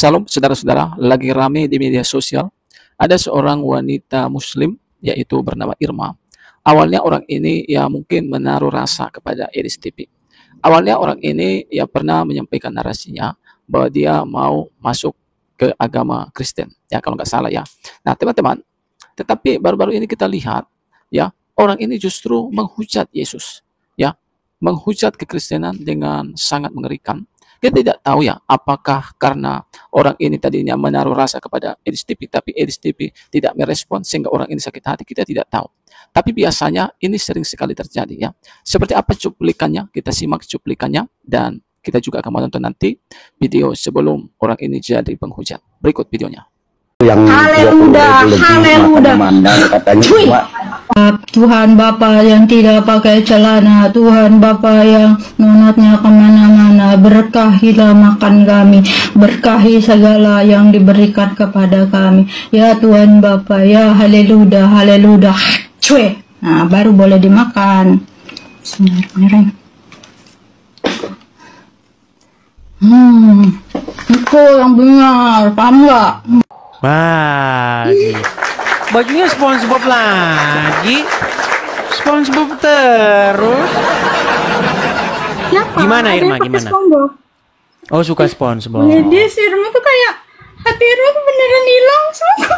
Salam saudara-saudara, lagi rame di media sosial. Ada seorang wanita muslim yaitu bernama Irma. Awalnya orang ini ya mungkin menaruh rasa kepada Iris TV. Awalnya orang ini ya pernah menyampaikan narasinya bahwa dia mau masuk ke agama Kristen, ya kalau nggak salah ya. Nah teman-teman, tetapi baru-baru ini kita lihat ya orang ini justru menghujat Yesus, ya menghujat kekristenan dengan sangat mengerikan. Kita tidak tahu ya, apakah karena orang ini tadinya menaruh rasa kepada Iris TV, tapi Iris TV tidak merespon sehingga orang ini sakit hati, kita tidak tahu. Tapi biasanya ini sering sekali terjadi ya. Seperti apa cuplikannya, kita simak cuplikannya, dan kita juga akan menonton nanti video sebelum orang ini jadi penghujat. Berikut videonya. Yang Haleluya. Katanya Tuhan Bapa yang tidak pakai celana, Tuhan Bapa yang nunatnya kemana-mana, berkahilah makan kami, berkahi segala yang diberikan kepada kami. Ya Tuhan Bapa, ya haleluya, haleluya. Cuy. Nah, baru boleh dimakan. Bismillahirrahmanirrahim. Itu yang benar, paham nggak? Bajunya SpongeBob lagi, SpongeBob terus. Ya, Pak, Gimana ada Irma, yang pakai gimana? SpongeBob. Oh, suka SpongeBob. Jadi si Irma tuh kayak hati Irma tuh beneran hilang semua.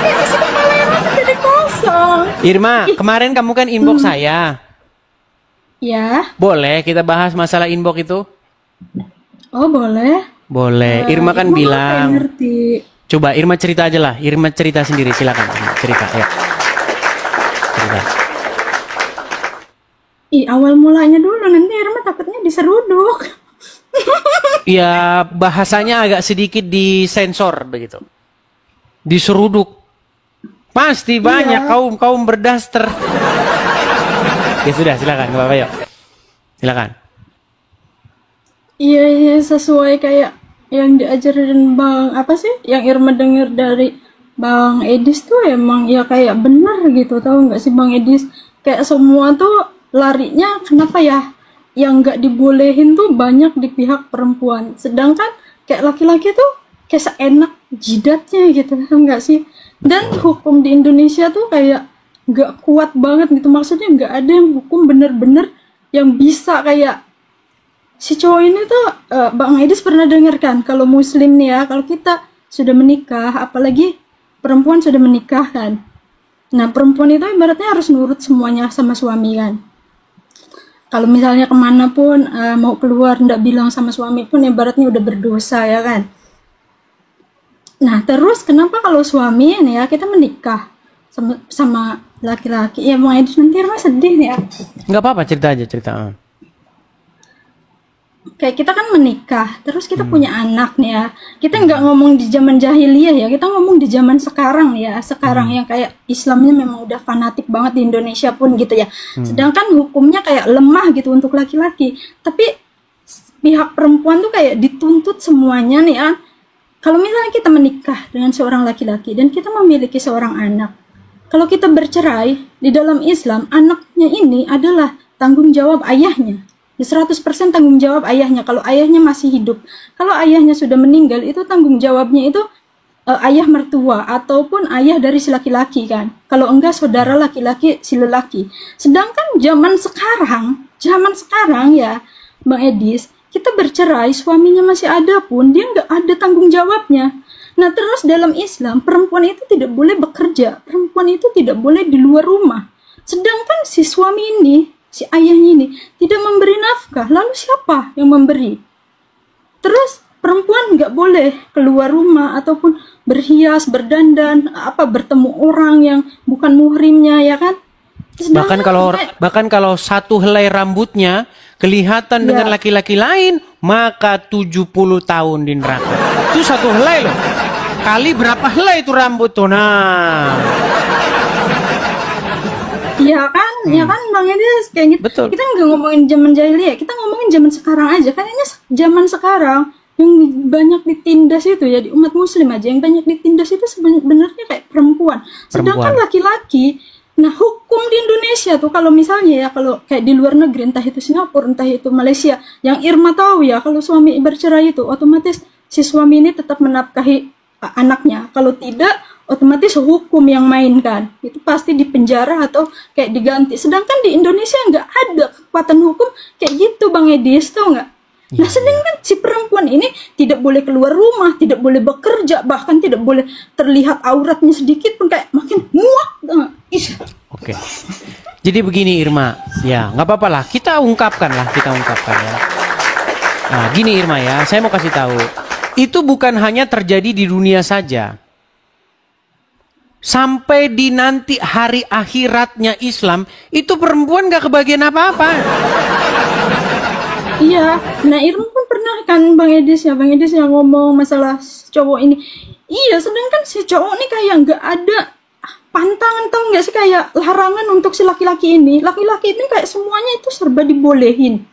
Kayak isi kepala Irma tuh jadi kosong. Irma, kemarin kamu kan inbox saya. Ya. Boleh kita bahas masalah inbox itu? Oh boleh. Boleh. Irma kan Irma bilang. kayak ngerti. Coba Irma cerita aja lah. Irma cerita sendiri, silakan. Cerita ya. Cerita. Awal mulanya dulu, nanti Irma takutnya diseruduk. Ya, bahasanya agak sedikit disensor begitu. Diseruduk. Pasti banyak kaum berdaster. Ya sudah, silakan, Bapak, yuk. Silakan. Iya, sesuai kayak yang diajarin Bang, apa sih? Yang Irma denger dari Bang Edis tuh emang ya kayak benar gitu, tahu nggak sih Bang Edis? Kayak semua tuh larinya kenapa ya? Yang nggak dibolehin tuh banyak di pihak perempuan. Sedangkan kayak laki-laki tuh kayak seenak jidatnya gitu, tahu nggak sih? Dan hukum di Indonesia tuh kayak nggak kuat banget gitu. Maksudnya nggak ada yang hukum bener-bener yang bisa kayak si cowok ini tuh, Bang Edis pernah dengar kan, kalau muslim nih ya, kalau kita sudah menikah, apalagi perempuan sudah menikah kan. Nah, perempuan itu ibaratnya harus nurut semuanya sama suami kan. Kalau misalnya kemana pun mau keluar ndak bilang sama suami pun ibaratnya udah berdosa ya kan. Nah, terus kenapa kalau suami nih ya, kita menikah sama laki-laki, ya Bang Edis nanti Irma sedih nih ya. Nggak apa-apa, cerita aja, cerita. Kayak kita kan menikah, terus kita punya anak nih ya. Kita nggak ngomong di zaman jahiliyah ya, kita ngomong di zaman sekarang ya. Sekarang yang kayak Islamnya memang udah fanatik banget di Indonesia pun gitu ya. Sedangkan hukumnya kayak lemah gitu untuk laki-laki. Tapi pihak perempuan tuh kayak dituntut semuanya nih ya. Kalau misalnya kita menikah dengan seorang laki-laki dan kita memiliki seorang anak, kalau kita bercerai di dalam Islam, anaknya ini adalah tanggung jawab ayahnya. 100% tanggung jawab ayahnya kalau ayahnya masih hidup. Kalau ayahnya sudah meninggal, itu tanggung jawabnya itu ayah mertua ataupun ayah dari si laki-laki kan. Kalau enggak saudara laki-laki si lelaki. Sedangkan zaman sekarang ya Bang Edis, kita bercerai suaminya masih ada pun dia nggak ada tanggung jawabnya. Nah terus dalam Islam perempuan itu tidak boleh bekerja, perempuan itu tidak boleh di luar rumah. Sedangkan si suami ini, si ayahnya ini tidak memberi nafkah, lalu siapa yang memberi? Terus perempuan nggak boleh keluar rumah ataupun berhias, berdandan, bertemu orang yang bukan muhrimnya ya kan? Bahkan kalau satu helai rambutnya kelihatan dengan laki-laki lain, maka 70 tahun di neraka. Itu satu helai loh. Kali berapa helai itu rambut tuh? Nah. Ya kan Bang Edis kayak gitu. Betul. Kita nggak ngomongin zaman jahiliyah, kita ngomongin zaman sekarang aja. Kan ini zaman sekarang yang banyak ditindas itu ya di umat muslim aja, yang banyak ditindas itu sebenarnya kayak perempuan. Sedangkan laki-laki Nah, hukum di Indonesia tuh kalau misalnya ya, kalau kayak di luar negeri, entah itu Singapura, entah itu Malaysia, yang Irma tahu ya, kalau suami bercerai itu otomatis si suami ini tetap menafkahi anaknya. Kalau tidak, otomatis hukum yang main kan. Itu pasti dipenjara atau kayak diganti. Sedangkan di Indonesia nggak ada kekuatan hukum kayak gitu, Bang Edis, tau nggak? Nah, sedangkan si perempuan ini tidak boleh keluar rumah, tidak boleh bekerja, bahkan tidak boleh terlihat auratnya sedikit pun, kayak makin muak. Oke. Jadi begini Irma, ya nggak apa-apa lah, kita ungkapkan ya. Nah, gini Irma ya, saya mau kasih tahu, itu bukan hanya terjadi di dunia saja. Sampai di nanti hari akhiratnya Islam, itu perempuan gak kebagian apa-apa. Iya, nah Irma pun pernah kan Bang Edis yang ngomong masalah cowok ini. Iya, sedangkan si cowok ini kayak nggak ada pantangan, tau nggak sih, kayak larangan untuk si laki-laki ini. Laki-laki ini kayak semuanya itu serba dibolehin.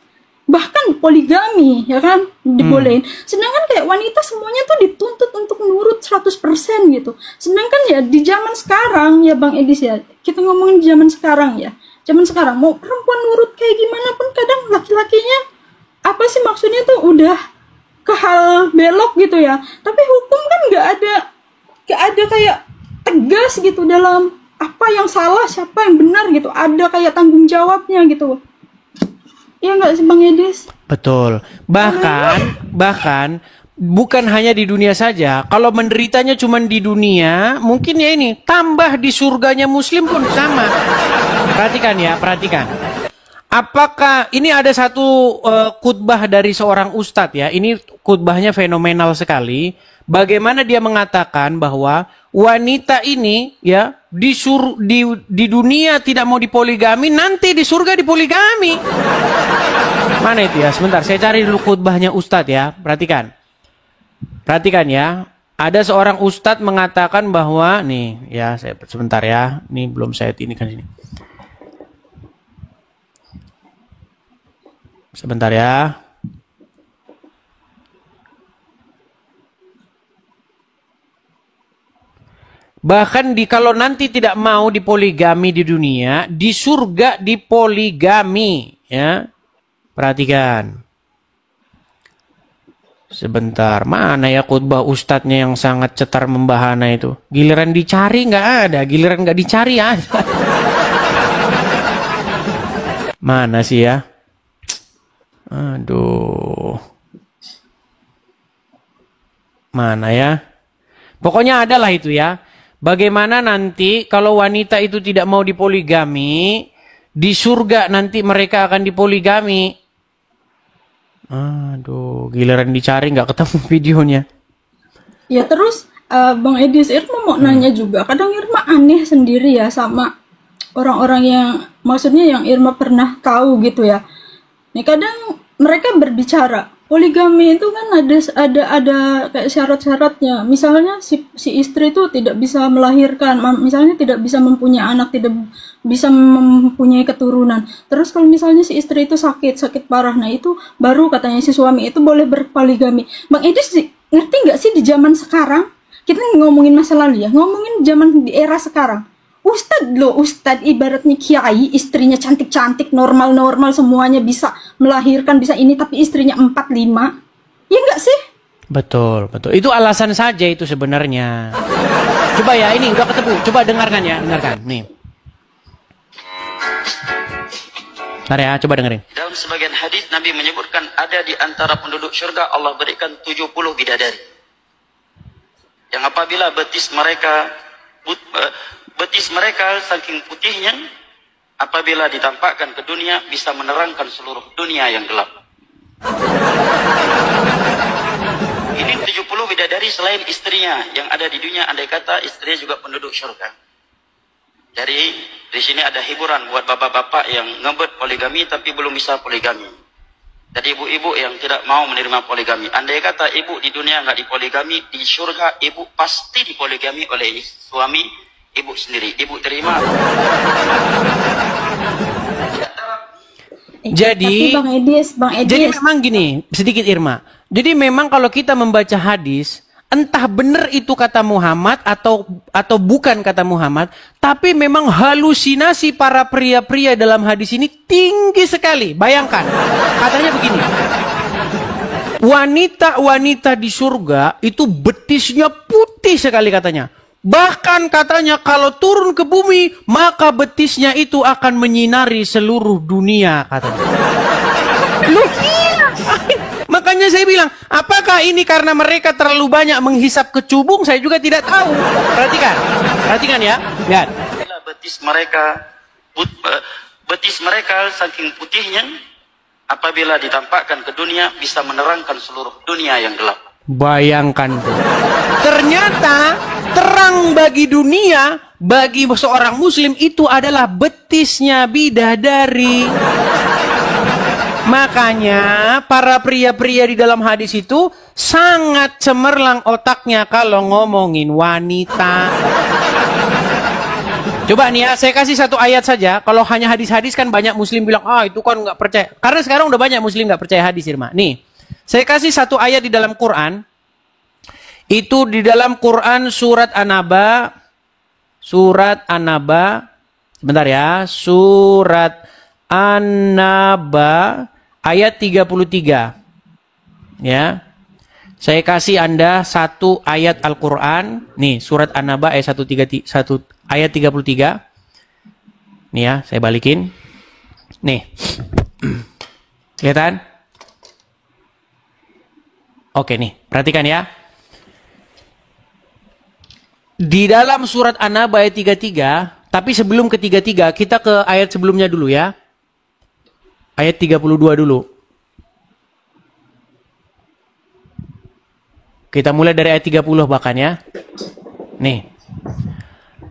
Bahkan poligami, ya kan, dibolehin. Sedangkan kayak wanita semuanya tuh dituntut untuk nurut 100% gitu. Sedangkan ya di zaman sekarang ya Bang Edis ya, kita ngomongin zaman sekarang ya. Zaman sekarang mau perempuan nurut kayak gimana pun kadang laki-lakinya apa sih maksudnya tuh udah ke hal belok gitu ya. Tapi hukum kan nggak ada kayak tegas gitu dalam apa yang salah, siapa yang benar gitu. Ada kayak tanggung jawabnya gitu. Iya nggak sih Bang Edis? Betul. Bahkan bukan hanya di dunia saja. Kalau menderitanya cuma di dunia, mungkin ya ini tambah di surganya Muslim pun sama. Perhatikan ya, perhatikan. Apakah ini ada satu khutbah dari seorang ustadz ya, ini khutbahnya fenomenal sekali. Bagaimana dia mengatakan bahwa wanita ini ya di dunia tidak mau dipoligami, nanti di surga dipoligami. Mana itu ya? Sebentar, saya cari dulu khutbahnya ustadz ya. Perhatikan. Perhatikan ya. Ada seorang ustadz mengatakan bahwa nih ya, saya sebentar ya. Ini belum saya ini kan sini. Sebentar ya. Bahkan kalau nanti tidak mau dipoligami di dunia, di surga dipoligami, ya. Perhatikan. Sebentar, mana ya khutbah ustadznya yang sangat cetar membahana itu? Giliran dicari nggak ada, giliran nggak dicari ada. Mana sih ya? Aduh. Mana ya? Pokoknya adalah itu ya. Bagaimana nanti kalau wanita itu tidak mau dipoligami, di surga nanti mereka akan dipoligami. Aduh, giliran dicari nggak ketemu videonya. Ya terus Bang Edis, Irma mau nanya juga. Kadang Irma aneh sendiri ya sama orang-orang yang, maksudnya yang Irma pernah tahu gitu ya. Nih kadang mereka berbicara poligami itu kan ada kayak syarat-syaratnya. Misalnya si istri itu tidak bisa melahirkan, misalnya tidak bisa mempunyai anak, tidak bisa mempunyai keturunan. Terus kalau misalnya si istri itu sakit parah, nah itu baru katanya si suami itu boleh berpoligami. Bang Edis ngerti nggak sih di zaman sekarang? Kita ngomongin masa lalu ya, ngomongin zaman di era sekarang. Ustadz ibaratnya kiai, istrinya cantik-cantik, normal-normal, semuanya bisa melahirkan, bisa ini, tapi istrinya 4-5. Ya enggak sih? Betul, betul. Itu alasan saja itu sebenarnya. Coba ya, ini udah ketemu. Coba dengarkan ya, dengarkan. Nih. Bentar ya, coba dengerin. Dalam sebagian hadis Nabi menyebutkan ada di antara penduduk surga Allah berikan 70 bidadari. Yang apabila betis mereka saking putihnya, apabila ditampakkan ke dunia bisa menerangkan seluruh dunia yang gelap. Ini 70 bidadari selain istrinya yang ada di dunia, andai kata istrinya juga penduduk surga. Jadi di sini ada hiburan buat bapak-bapak yang ngebet poligami tapi belum bisa poligami. Jadi ibu-ibu yang tidak mau menerima poligami, andai kata ibu di dunia nggak dipoligami, di surga ibu pasti dipoligami oleh suami ibu sendiri. Ibu terima? Jadi, Bang Edis. Jadi memang gini, sedikit Irma. Jadi memang kalau kita membaca hadis, entah benar itu kata Muhammad atau bukan kata Muhammad, tapi memang halusinasi para pria-pria dalam hadis ini tinggi sekali. Bayangkan, katanya begini. Wanita-wanita di surga itu betisnya putih sekali katanya. Bahkan katanya kalau turun ke bumi, maka betisnya itu akan menyinari seluruh dunia katanya. Loh, makanya saya bilang, apakah ini karena mereka terlalu banyak menghisap kecubung? Saya juga tidak tahu. Perhatikan ya. Lihat. Betis mereka saking putihnya, apabila ditampakkan ke dunia bisa menerangkan seluruh dunia yang gelap. Bayangkan tuh. Ternyata terang bagi dunia, bagi seorang muslim itu adalah betisnya bidadari. Makanya para pria-pria di dalam hadis itu sangat cemerlang otaknya kalau ngomongin wanita. Coba nih ya, saya kasih satu ayat saja. Kalau hanya hadis-hadis kan banyak muslim bilang, itu kan nggak percaya. Karena sekarang udah banyak muslim nggak percaya hadis, Irma. Nih, saya kasih satu ayat di dalam Quran. Itu di dalam Quran surat An-Naba. Sebentar ya. Surat An-Naba ayat 33. Ya. Saya kasih Anda satu ayat Al-Quran. Nih, surat An-Naba ayat 133. Ayat 33. Nih ya, saya balikin. Nih. Kelihatan? Oke nih, perhatikan ya. Di dalam surat An-Naba ayat 33, tapi sebelum ke 33, kita ke ayat sebelumnya dulu ya. Ayat 32 dulu. Kita mulai dari ayat 30 bahkan ya. Nih.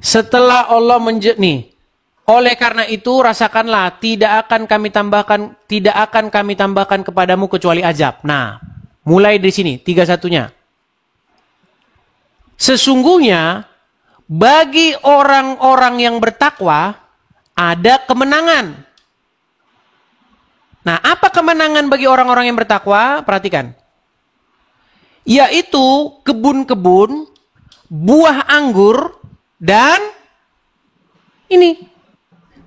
Setelah Allah oleh karena itu rasakanlah tidak akan kami tambahkan kepadamu kecuali azab. Nah, mulai dari sini 31-nya. Sesungguhnya bagi orang-orang yang bertakwa ada kemenangan. Nah, apa kemenangan bagi orang-orang yang bertakwa? Perhatikan. Yaitu kebun-kebun, buah anggur, dan ini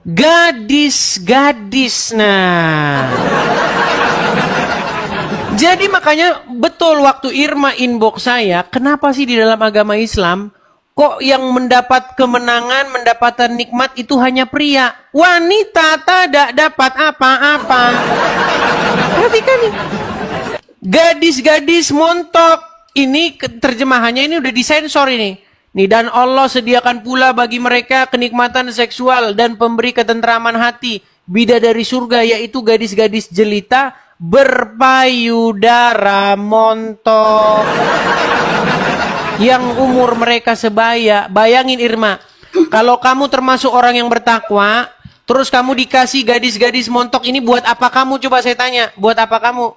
gadis-gadis. Nah, jadi makanya betul waktu Irma inbox saya, kenapa sih di dalam agama Islam kok yang mendapat kemenangan, mendapatkan nikmat itu hanya pria, wanita tidak dapat apa-apa. Perhatikan nih, gadis-gadis montok. Ini terjemahannya ini udah disensor ini. Nih, dan Allah sediakan pula bagi mereka kenikmatan seksual dan pemberi ketentraman hati. Bidadari surga yaitu gadis-gadis jelita berpayudara montok. Yang umur mereka sebaya. Bayangin Irma, kalau kamu termasuk orang yang bertakwa, terus kamu dikasih gadis-gadis montok ini buat apa kamu? Coba saya tanya, buat apa kamu?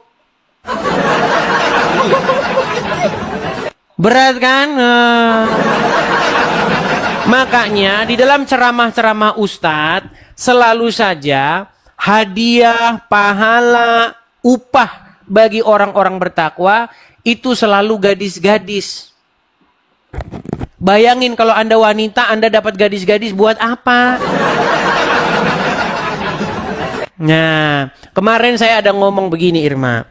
Berat kan? Makanya di dalam ceramah-ceramah Ustadz selalu saja hadiah, pahala, upah bagi orang-orang bertakwa itu selalu gadis-gadis. Bayangin kalau Anda wanita, Anda dapat gadis-gadis buat apa? Nah, kemarin saya ada ngomong begini Irma.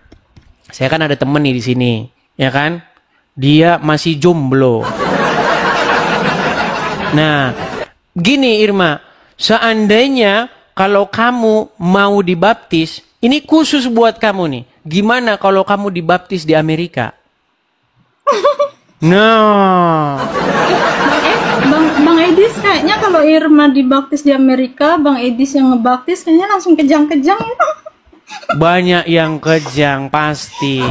Saya kan ada temen nih di sini, ya kan? Dia masih jomblo. Nah, gini Irma, seandainya kalau kamu mau dibaptis, ini khusus buat kamu nih. Gimana kalau kamu dibaptis di Amerika? Nah, Bang Edis kayaknya kalau Irma dibaptis di Amerika, Bang Edis yang ngebaptis kayaknya langsung kejang-kejang. banyak yang kejang pasti.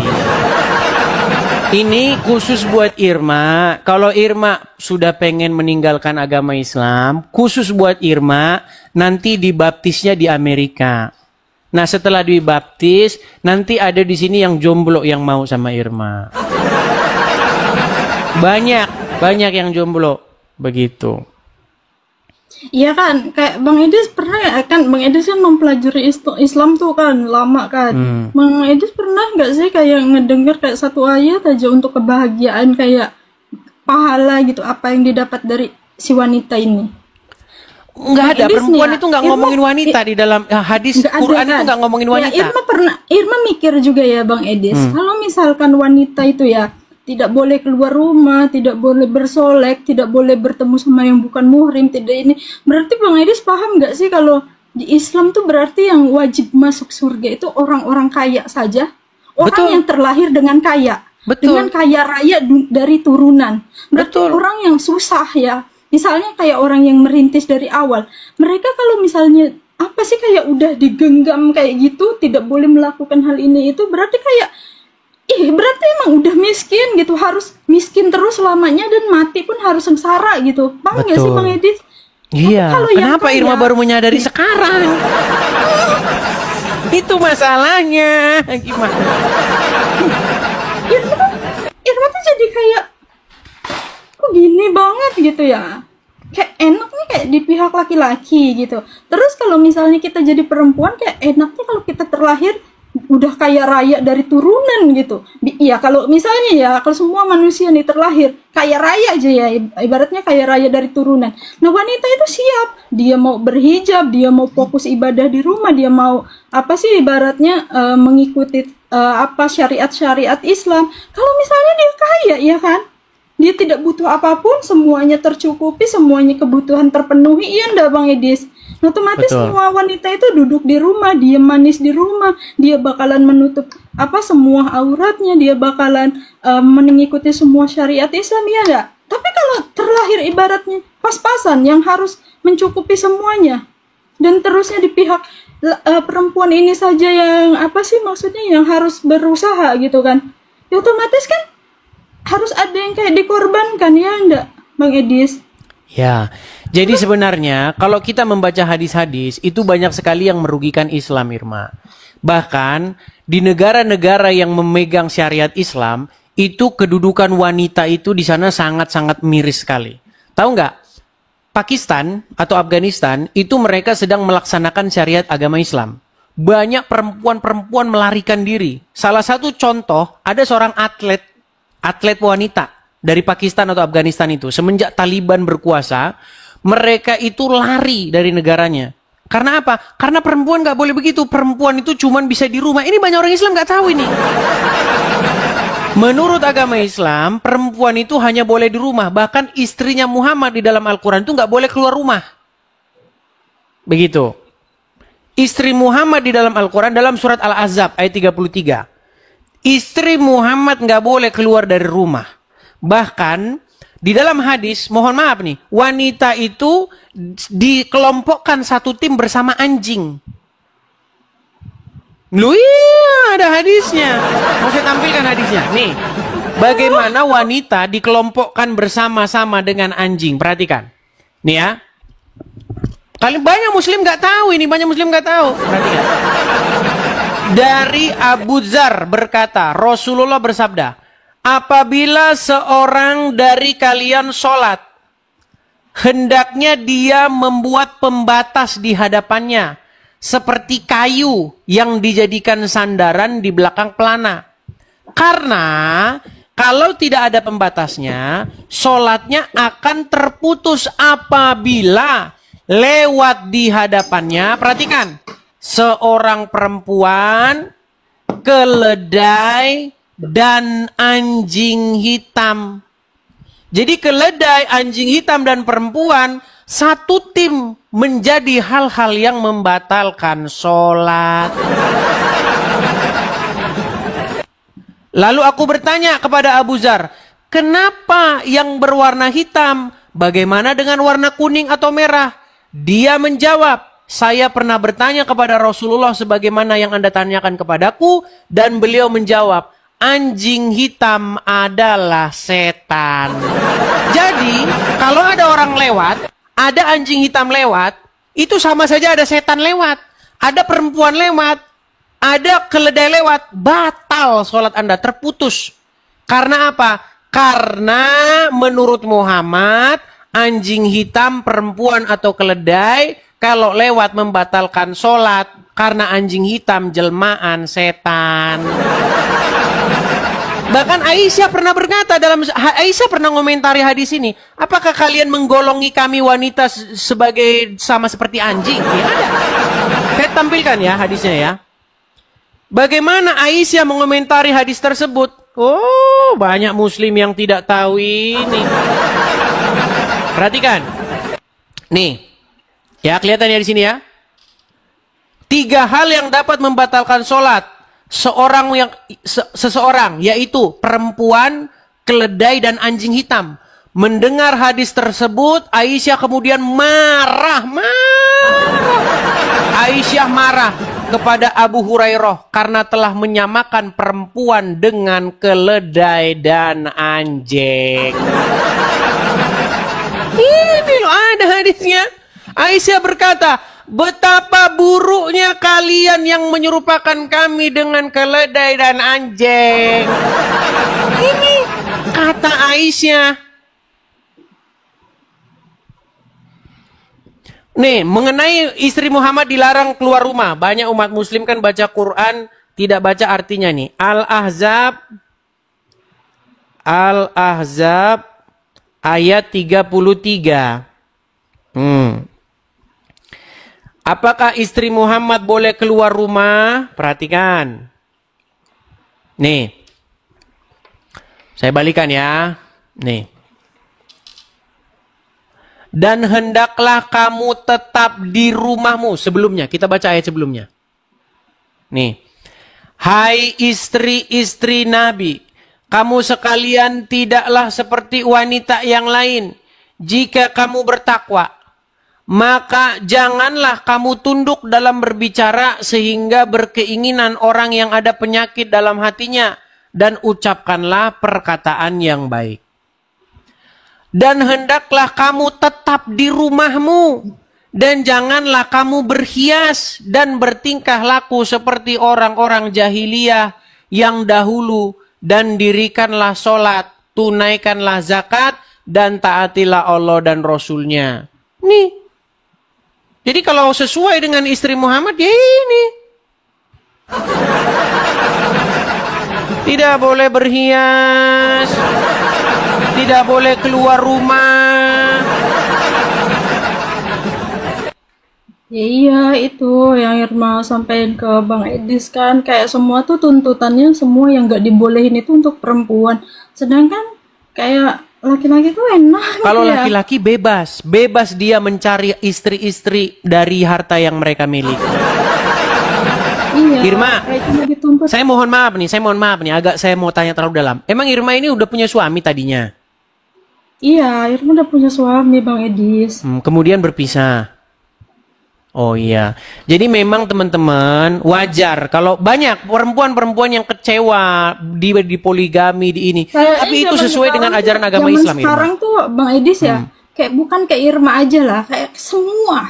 Ini khusus buat Irma. Kalau Irma sudah pengen meninggalkan agama Islam, khusus buat Irma, nanti dibaptisnya di Amerika. Nah, setelah dibaptis, nanti ada di sini yang jomblo yang mau sama Irma. Banyak yang jomblo. Begitu. Iya kan, kayak Bang Edis pernah ya kan, Bang Edis kan mempelajari Islam tuh kan lama kan. Bang Edis pernah nggak sih kayak ngedenger kayak satu ayat aja untuk kebahagiaan kayak pahala gitu, apa yang didapat dari si wanita ini? Nggak ada, Edis nih perempuan ya, itu nggak ngomongin wanita di dalam hadis nggak ada Quran kan? itu nggak ngomongin wanita. Ya, Irma mikir juga ya Bang Edis, kalau misalkan wanita itu ya tidak boleh keluar rumah, tidak boleh bersolek, tidak boleh bertemu sama yang bukan muhrim, tidak ini. Berarti Bang Edis paham nggak sih kalau di Islam tuh berarti yang wajib masuk surga itu orang-orang kaya saja, orang Betul. yang terlahir dengan kaya, Betul. dengan kaya raya dari turunan. Berarti Betul. orang yang susah ya, misalnya kayak orang yang merintis dari awal, mereka kalau misalnya apa sih kayak udah digenggam kayak gitu, tidak boleh melakukan hal ini itu, berarti kayak berarti emang udah miskin gitu, harus miskin terus selamanya dan mati pun harus sengsara gitu. Paham nggak sih Betul. Bang Edis? Iya, Kalau yang kenapa kaya- Irma baru menyadari sekarang? Itu masalahnya. Gimana? Irma tuh jadi kayak kok gini banget gitu ya. Kayak enaknya kayak di pihak laki-laki gitu. Terus kalau misalnya kita jadi perempuan kayak enaknya kalau kita terlahir udah kaya raya dari turunan gitu. Iya kalau misalnya ya kalau semua manusia nih terlahir kaya raya aja ya, ibaratnya kaya raya dari turunan. Nah wanita itu siap, dia mau berhijab, dia mau fokus ibadah di rumah, dia mau apa sih ibaratnya mengikuti apa syariat-syariat Islam. Kalau misalnya dia kaya ya kan, dia tidak butuh apapun, semuanya tercukupi, semuanya kebutuhan terpenuhi, iya ndak Bang Edis? Otomatis Betul. semua wanita itu duduk di rumah, dia manis di rumah, dia bakalan menutup apa semua auratnya, dia bakalan mengikuti semua syariat Islam, ya enggak? Tapi kalau terlahir ibaratnya pas-pasan yang harus mencukupi semuanya, dan terusnya di pihak perempuan ini saja yang apa sih maksudnya yang harus berusaha gitu kan, ya otomatis kan harus ada yang kayak dikorbankan, ya enggak Bang Edis? Ya, jadi sebenarnya kalau kita membaca hadis-hadis itu banyak sekali yang merugikan Islam, Irma. Bahkan di negara-negara yang memegang syariat Islam itu kedudukan wanita itu di sana sangat-sangat miris sekali. Tahu nggak? Pakistan atau Afghanistan itu mereka sedang melaksanakan syariat agama Islam. Banyak perempuan-perempuan melarikan diri. Salah satu contoh ada seorang atlet wanita dari Pakistan atau Afghanistan itu, semenjak Taliban berkuasa, mereka itu lari dari negaranya. Karena apa? Karena perempuan nggak boleh begitu. Perempuan itu cuman bisa di rumah. Ini banyak orang Islam nggak tahu ini. Menurut agama Islam, perempuan itu hanya boleh di rumah. Bahkan istrinya Muhammad di dalam Al-Quran itu nggak boleh keluar rumah. Begitu. Istri Muhammad di dalam Al-Quran dalam surat Al-Ahzab ayat 33. Istri Muhammad nggak boleh keluar dari rumah. Bahkan di dalam hadis, mohon maaf nih, wanita itu dikelompokkan satu tim bersama anjing. Loh iya, ada hadisnya. Mau saya tampilkan hadisnya. Nih, bagaimana wanita dikelompokkan bersama-sama dengan anjing. Perhatikan. Nih ya. Kalian banyak muslim nggak tahu ini, banyak muslim nggak tahu. Perhatikan. Dari Abu Dzar berkata, Rasulullah bersabda, apabila seorang dari kalian sholat, hendaknya dia membuat pembatas di hadapannya, seperti kayu yang dijadikan sandaran di belakang pelana. Karena kalau tidak ada pembatasnya, sholatnya akan terputus apabila lewat di hadapannya. Perhatikan, seorang perempuan, keledai, dan anjing hitam. Jadi keledai, anjing hitam, dan perempuan satu tim menjadi hal-hal yang membatalkan sholat. Lalu aku bertanya kepada Abu Dzar, kenapa yang berwarna hitam? Bagaimana dengan warna kuning atau merah? Dia menjawab, saya pernah bertanya kepada Rasulullah sebagaimana yang Anda tanyakan kepadaku, dan beliau menjawab, anjing hitam adalah setan. Jadi, kalau ada orang lewat, ada anjing hitam lewat, itu sama saja ada setan lewat. Ada perempuan lewat, ada keledai lewat, batal sholat Anda, terputus. Karena apa? Karena menurut Muhammad, anjing hitam, perempuan atau keledai kalau lewat membatalkan sholat karena anjing hitam jelmaan setan. Bahkan Aisyah pernah berkata Aisyah pernah ngomentari hadis ini, apakah kalian menggolongi kami wanita sebagai sama seperti anjing? Ya, ada. Saya tampilkan ya hadisnya ya. Bagaimana Aisyah mengomentari hadis tersebut? Oh, banyak muslim yang tidak tahu ini. Perhatikan. Nih. Ya, kelihatan ya di sini ya. 3 hal yang dapat membatalkan sholat seseorang, yaitu perempuan, keledai, dan anjing hitam. Mendengar hadis tersebut, Aisyah kemudian marah. Aisyah marah kepada Abu Hurairah karena telah menyamakan perempuan dengan keledai dan anjing. Ini loh ada hadisnya. Aisyah berkata, betapa buruknya kalian yang menyerupakan kami dengan keledai dan anjing. Ini kata Aisyah. Nih, mengenai istri Muhammad dilarang keluar rumah. Banyak umat muslim kan baca Quran, tidak baca artinya nih. Al-Ahzab ayat 33. Apakah istri Muhammad boleh keluar rumah? Perhatikan. Nih. Saya balikan ya. Nih. Dan hendaklah kamu tetap di rumahmu. Sebelumnya, kita baca ayat sebelumnya. Nih. Hai istri-istri Nabi, kamu sekalian tidaklah seperti wanita yang lain. Jika kamu bertakwa, maka janganlah kamu tunduk dalam berbicara sehingga berkeinginan orang yang ada penyakit dalam hatinya, dan ucapkanlah perkataan yang baik. Dan hendaklah kamu tetap di rumahmu, dan janganlah kamu berhias dan bertingkah laku seperti orang-orang jahiliyah yang dahulu, dan dirikanlah sholat, tunaikanlah zakat, dan taatilah Allah dan Rasulnya. Nih. Jadi kalau sesuai dengan istri Muhammad, ya ini. Tidak boleh berhias. Tidak boleh keluar rumah. Ya, iya, itu yang Irma sampaikan ke Bang Edis kan. Kayak semua tuh tuntutannya, semua yang gak dibolehin itu untuk perempuan. Sedangkan kayak laki-laki tuh enak. Kalau gitu ya. laki-laki bebas. Bebas dia mencari istri-istri dari harta yang mereka miliki. Iya, Irma, kayak cuma dituntut. saya mohon maaf nih, agak saya mau tanya terlalu dalam. Emang Irma ini udah punya suami tadinya? Iya, Irma udah punya suami, Bang Edis. Kemudian berpisah. Oh iya. Jadi memang teman-teman wajar kalau banyak perempuan-perempuan yang kecewa di poligami di ini. Tapi itu sesuai dengan ajaran agama Islam. Sekarang tuh Bang Edis ya, kayak bukan kayak Irma aja lah, kayak semua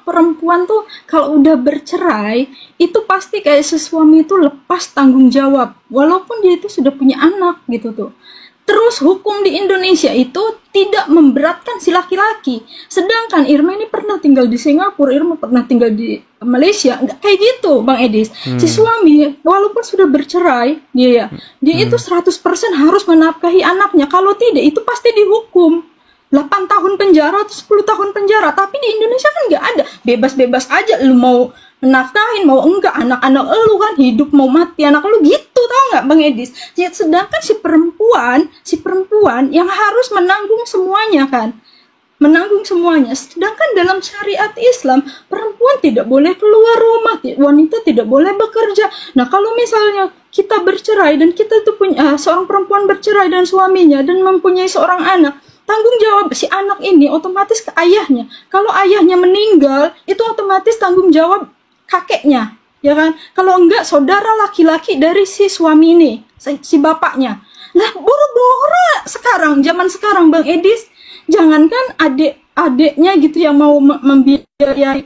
perempuan tuh kalau udah bercerai itu pasti kayak si suami itu lepas tanggung jawab walaupun dia itu sudah punya anak gitu tuh. Terus hukum di Indonesia itu tidak memberatkan si laki-laki. Sedangkan Irma ini pernah tinggal di Singapura, Irma pernah tinggal di Malaysia, nggak kayak gitu Bang Edis. Si suami walaupun sudah bercerai, dia itu 100% harus menafkahi anaknya. Kalau tidak itu pasti dihukum 8 tahun penjara atau 10 tahun penjara. Tapi di Indonesia kan nggak ada, bebas-bebas aja lu mau menafkahin mau enggak, anak-anak lu kan hidup mau mati anak lu gitu, tau nggak Bang Edis? Sedangkan si perempuan yang harus menanggung semuanya kan, menanggung semuanya. Sedangkan dalam syariat Islam perempuan tidak boleh keluar rumah, wanita tidak boleh bekerja. Nah kalau misalnya kita bercerai dan kita tuh punya seorang perempuan bercerai dan suaminya dan mempunyai seorang anak, tanggung jawab si anak ini otomatis ke ayahnya. Kalau ayahnya meninggal, itu otomatis tanggung jawab kakeknya, ya kan? Kalau enggak, saudara laki-laki dari si suami ini, si bapaknya. Nah, boro-boro sekarang, zaman sekarang Bang Edis, jangankan adik-adiknya gitu yang mau membiayai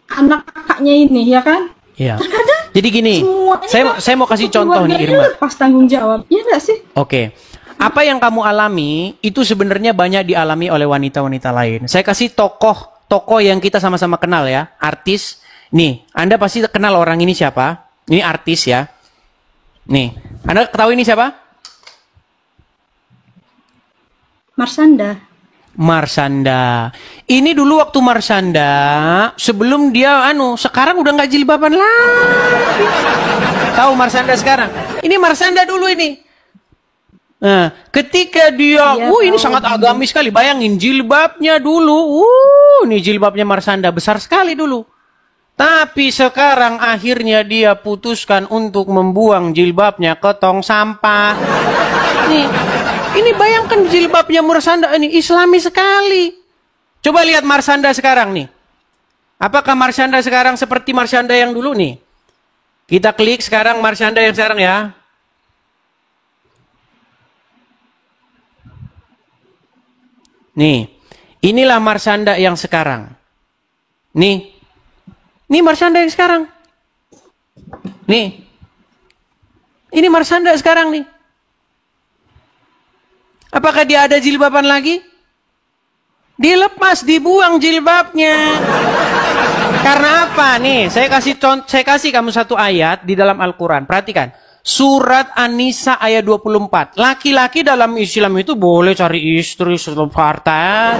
anak kakaknya ini, ya kan? Iya. Terkadang jadi gini, saya mau kasih contoh nih Irma. Pas tanggung jawab, ya enggak sih? Oke. Apa yang kamu alami itu sebenarnya banyak dialami oleh wanita-wanita lain. Saya kasih tokoh yang kita sama-sama kenal ya, artis. Nih, Anda pasti kenal orang ini siapa? Ini artis ya. Nih, Anda tahu ini siapa? Marsanda. Marsanda. Ini dulu waktu Marsanda, sebelum dia sekarang udah nggak jilbaban lagi. Tahu Marsanda sekarang? Ini Marsanda dulu ini. Nah, ketika dia, ini sangat agamis sekali. Bayangin jilbabnya dulu. Ini jilbabnya Marsanda besar sekali dulu. Tapi sekarang akhirnya dia putuskan untuk membuang jilbabnya ke tong sampah. Ini bayangkan jilbabnya Marsanda ini islami sekali. Coba lihat Marsanda sekarang nih. Apakah Marsanda sekarang seperti Marsanda yang dulu nih? Kita klik sekarang Marsanda yang sekarang ya. Nih, inilah Marsanda yang sekarang. Nih Marsanda yang sekarang. Nih, ini Marsanda sekarang nih. Apakah dia ada jilbaban lagi? Dilepas, dibuang jilbabnya. Karena apa? Nih, saya kasih kamu satu ayat di dalam Al-Quran. Perhatikan. Surat An-Nisa ayat 24. Laki-laki dalam Islam itu boleh cari istri setelah harta.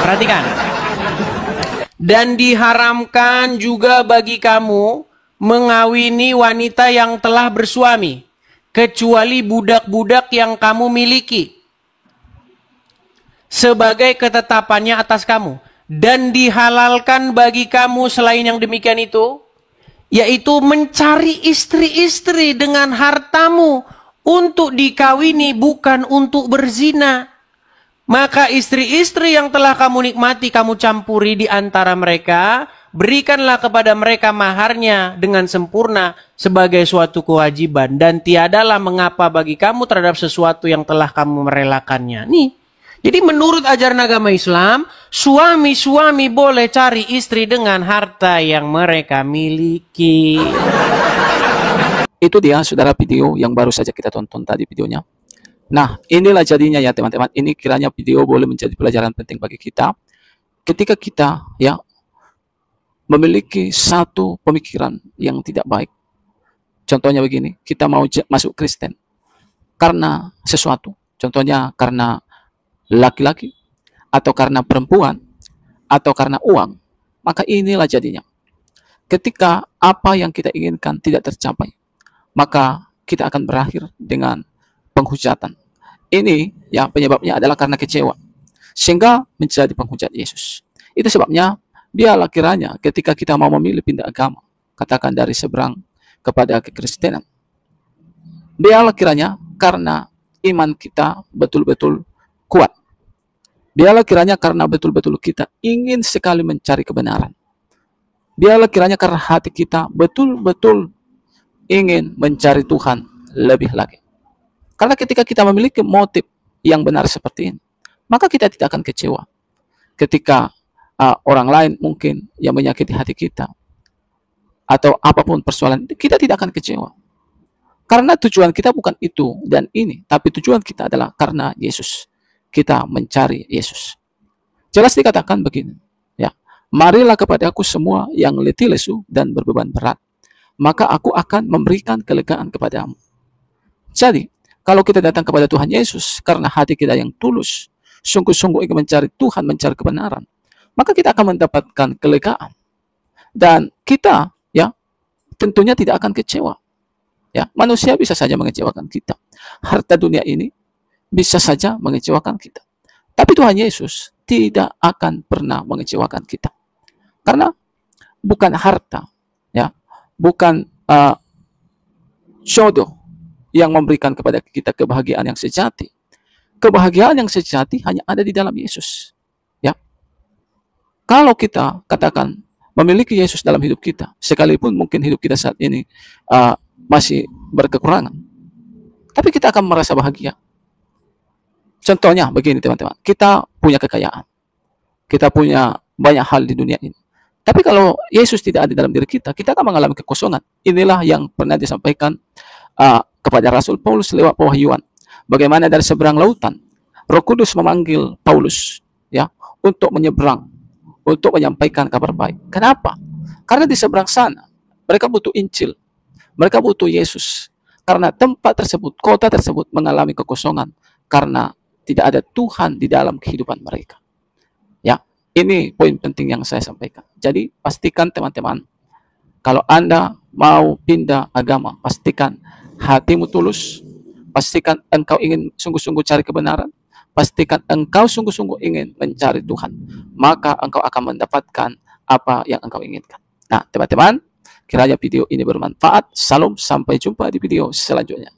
Perhatikan. Dan diharamkan juga bagi kamu mengawini wanita yang telah bersuami, kecuali budak-budak yang kamu miliki, sebagai ketetapannya atas kamu. Dan dihalalkan bagi kamu selain yang demikian itu, yaitu mencari istri-istri dengan hartamu untuk dikawini, bukan untuk berzina. Maka istri-istri yang telah kamu nikmati, kamu campuri di antara mereka, berikanlah kepada mereka maharnya dengan sempurna sebagai suatu kewajiban. Dan tiadalah mengapa bagi kamu terhadap sesuatu yang telah kamu merelakannya. Nih, jadi menurut ajaran agama Islam, suami-suami boleh cari istri dengan harta yang mereka miliki. Itu dia saudara video yang baru saja kita tonton tadi videonya. Nah, inilah jadinya ya teman-teman. Ini kiranya video boleh menjadi pelajaran penting bagi kita. Ketika kita ya memiliki satu pemikiran yang tidak baik. Contohnya begini, kita mau masuk Kristen karena sesuatu. Contohnya karena laki-laki, atau karena perempuan, atau karena uang. Maka inilah jadinya. Ketika apa yang kita inginkan tidak tercapai, maka kita akan berakhir dengan penghujatan. Ini ya penyebabnya adalah karena kecewa, sehingga menjadi penghujat Yesus. Itu sebabnya biarlah kiranya ketika kita mau memilih pindah agama, katakan dari seberang kepada kekristenan, biarlah kiranya karena iman kita betul-betul kuat. Biarlah kiranya karena betul-betul kita ingin sekali mencari kebenaran. Biarlah kiranya karena hati kita betul-betul ingin mencari Tuhan lebih lagi. Karena ketika kita memiliki motif yang benar seperti ini, maka kita tidak akan kecewa. Ketika orang lain mungkin yang menyakiti hati kita, atau apapun persoalan, kita tidak akan kecewa. Karena tujuan kita bukan itu dan ini, tapi tujuan kita adalah karena Yesus. Kita mencari Yesus. Jelas dikatakan begini, ya, marilah kepadaku semua yang letih lesu dan berbeban berat, maka aku akan memberikan kelegaan kepadamu. Jadi, kalau kita datang kepada Tuhan Yesus karena hati kita yang tulus, sungguh-sungguh ingin mencari Tuhan, mencari kebenaran, maka kita akan mendapatkan kelegaan. Dan kita, ya, tentunya tidak akan kecewa. Ya, manusia bisa saja mengecewakan kita. Harta dunia ini bisa saja mengecewakan kita. Tapi Tuhan Yesus tidak akan pernah mengecewakan kita. Karena bukan harta, ya, bukan jodoh yang memberikan kepada kita kebahagiaan yang sejati. Kebahagiaan yang sejati hanya ada di dalam Yesus. Ya. Kalau kita katakan memiliki Yesus dalam hidup kita, sekalipun mungkin hidup kita saat ini masih berkekurangan, tapi kita akan merasa bahagia. Contohnya begini teman-teman, kita punya kekayaan, kita punya banyak hal di dunia ini. Tapi kalau Yesus tidak ada dalam diri kita, kita akan mengalami kekosongan. Inilah yang pernah disampaikan kepada Rasul Paulus lewat pewahyuan. Bagaimana dari seberang lautan, Roh Kudus memanggil Paulus ya untuk menyeberang, untuk menyampaikan kabar baik. Kenapa? Karena di seberang sana mereka butuh Injil, mereka butuh Yesus. Karena tempat tersebut, kota tersebut mengalami kekosongan karena tidak ada Tuhan di dalam kehidupan mereka. Ya, ini poin penting yang saya sampaikan. Jadi pastikan teman-teman, kalau Anda mau pindah agama, pastikan hatimu tulus, pastikan engkau ingin sungguh-sungguh cari kebenaran, pastikan engkau sungguh-sungguh ingin mencari Tuhan, maka engkau akan mendapatkan apa yang engkau inginkan. Nah, teman-teman, kiranya video ini bermanfaat. Salam, sampai jumpa di video selanjutnya.